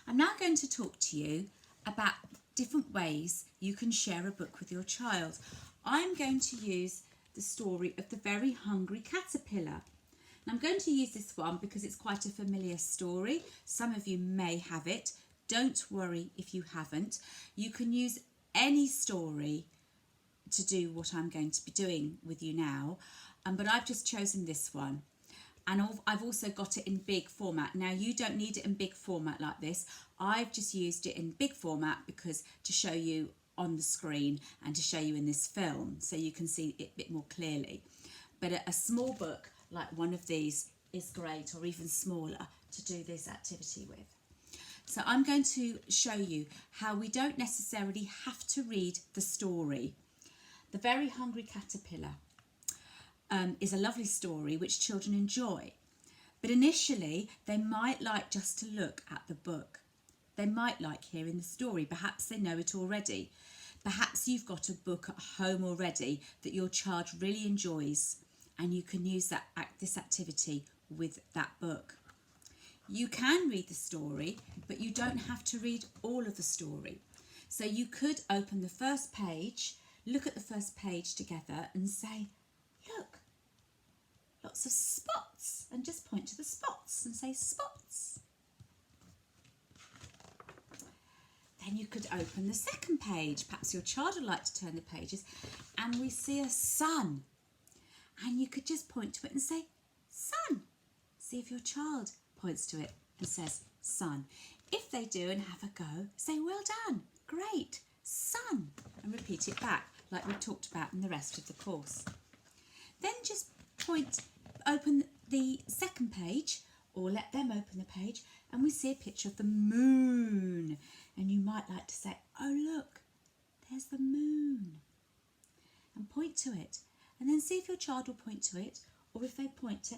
I'm now going to talk to you about different ways you can share a book with your child. I'm going to use the story of the very hungry caterpillar. And I'm going to use this one because it's quite a familiar story. Some of you may have it. Don't worry if you haven't. You can use any story to do what I'm going to be doing with you now, but I've just chosen this one. And I've also got it in big format. Now, you don't need it in big format like this. I've just used it in big format because to show you on the screen and to show you in this film so you can see it a bit more clearly. But a small book like one of these is great, or even smaller, to do this activity with. So I'm going to show you how we don't necessarily have to read the story. The Very Hungry Caterpillar is a lovely story which children enjoy, but initially they might like just to look at the book. They might like hearing the story. Perhaps they know it already. Perhaps you've got a book at home already that your child really enjoys, and you can use this activity with that book. You can read the story, but you don't have to read all of the story. So you could open the first page, look at the first page together and say, look, lots of spots, and just point to the spots and say spots. Then you could open the second page. Perhaps your child would like to turn the pages, and we see a sun. And you could just point to it and say, sun. See if your child points to it and says, sun. If they do and have a go, say, well done, great, sun, and repeat it back like we talked about in the rest of the course. Then just open the second page, or let them open the page, and we see a picture of the moon. And you might like to say, oh look, there's the moon, and point to it. And then see if your child will point to it, or if they point to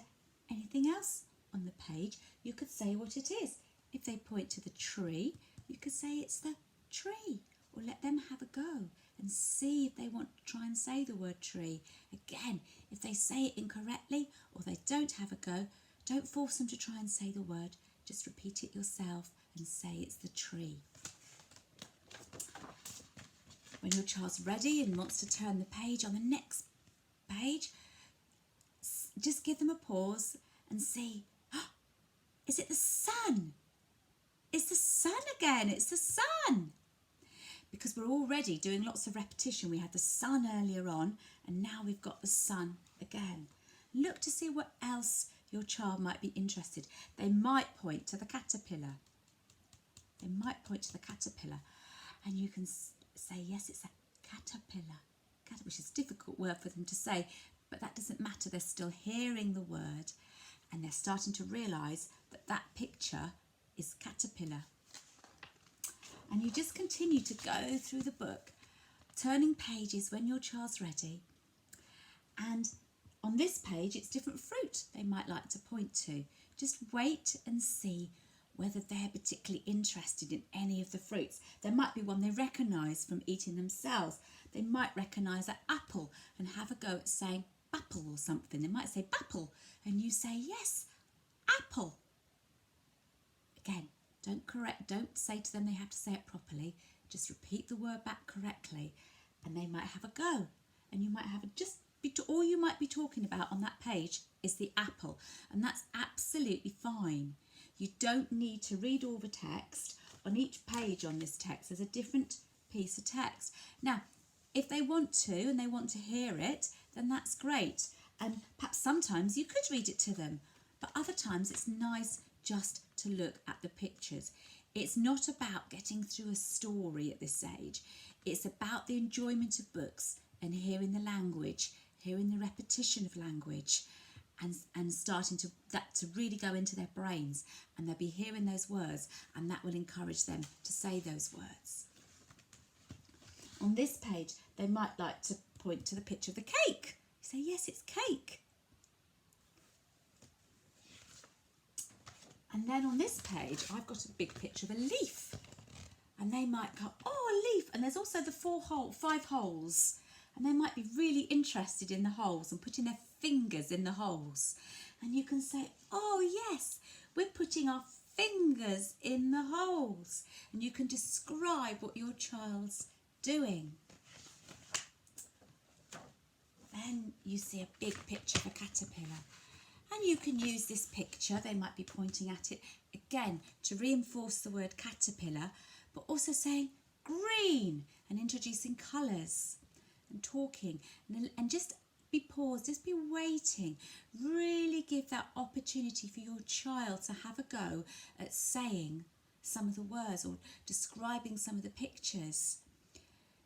anything else on the page, you could say what it is. If they point to the tree, you could say it's the tree, or let them have a go and see if they want to try and say the word tree. Again, if they say it incorrectly or they don't have a go, don't force them to try and say the word. Just repeat it yourself and say it's the tree. When your child's ready and wants to turn the page on the next page, just give them a pause and see, oh, is it the sun? It's the sun again, it's the sun. Because we're already doing lots of repetition. We had the sun earlier on, and now we've got the sun again. Look to see what else your child might be interested. They might point to the caterpillar. They might point to the caterpillar, and you can say, yes, it's a caterpillar, which is a difficult word for them to say, but that doesn't matter. They're still hearing the word, and they're starting to realise that that picture is caterpillar. And you just continue to go through the book, turning pages when your child's ready. And on this page, it's different fruit they might like to point to. Just wait and see whether they're particularly interested in any of the fruits. There might be one they recognise from eating themselves. They might recognise that apple and have a go at saying apple or something. They might say bapple, and you say, yes, apple. Again, don't say to them they have to say it properly. Just repeat the word back correctly, and they might have a go. And you might have all you might be talking about on that page is the apple, and that's absolutely fine. You don't need to read all the text. On each page on this text, there's a different piece of text. Now, if they want to and they want to hear it, then that's great. And perhaps sometimes you could read it to them, but other times it's nice just to look at the pictures. It's not about getting through a story at this age. It's about the enjoyment of books and hearing the language, hearing the repetition of language, and starting to really go into their brains, and they'll be hearing those words, and that will encourage them to say those words. On this page, they might like to point to the picture of the cake. Say, yes, it's cake. And then on this page, I've got a big picture of a leaf. And they might go, oh, a leaf. And there's also the 5 holes. And they might be really interested in the holes and putting their fingers in the holes. And you can say, oh, yes, we're putting our fingers in the holes, and you can describe what your child's doing. Then you see a big picture of a caterpillar, and you can use this picture, they might be pointing at it again to reinforce the word caterpillar, but also saying green and introducing colours and talking, and just be paused, just be waiting. Really give that opportunity for your child to have a go at saying some of the words or describing some of the pictures.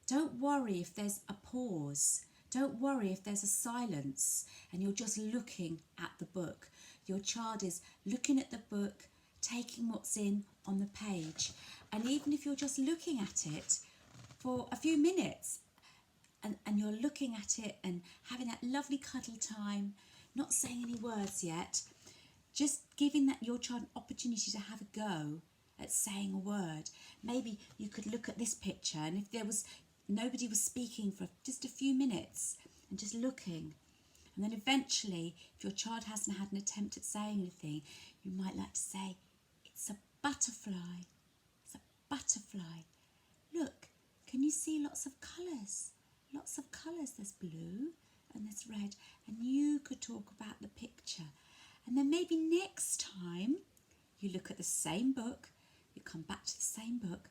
Don't worry if there's a pause. Don't worry if there's a silence and you're just looking at the book. Your child is looking at the book, taking what's in on the page. And even if you're just looking at it for a few minutes and you're looking at it and having that lovely cuddle time, not saying any words yet, just giving that your child an opportunity to have a go at saying a word. Maybe you could look at this picture, and if there was nobody was speaking for just a few minutes and just looking, and then eventually, if your child hasn't had an attempt at saying anything, you might like to say, "It's a butterfly. It's a butterfly. Look, can you see lots of colours? Lots of colours. There's blue and there's red." And you could talk about the picture. And then maybe next time you look at the same book, you come back to the same book,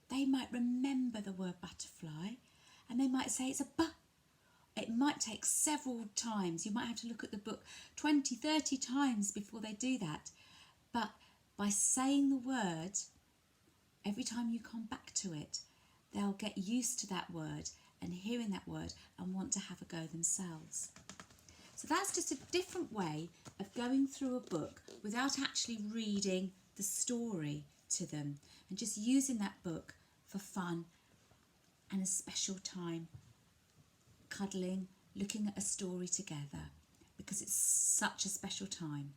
they might remember the word butterfly and they might say it's a bu. It might take several times. You might have to look at the book 20, 30 times before they do that. But by saying the word, every time you come back to it, they'll get used to that word and hearing that word and want to have a go themselves. So that's just a different way of going through a book without actually reading the story to them, and just using that book for fun and a special time, cuddling, looking at a story together, because it's such a special time.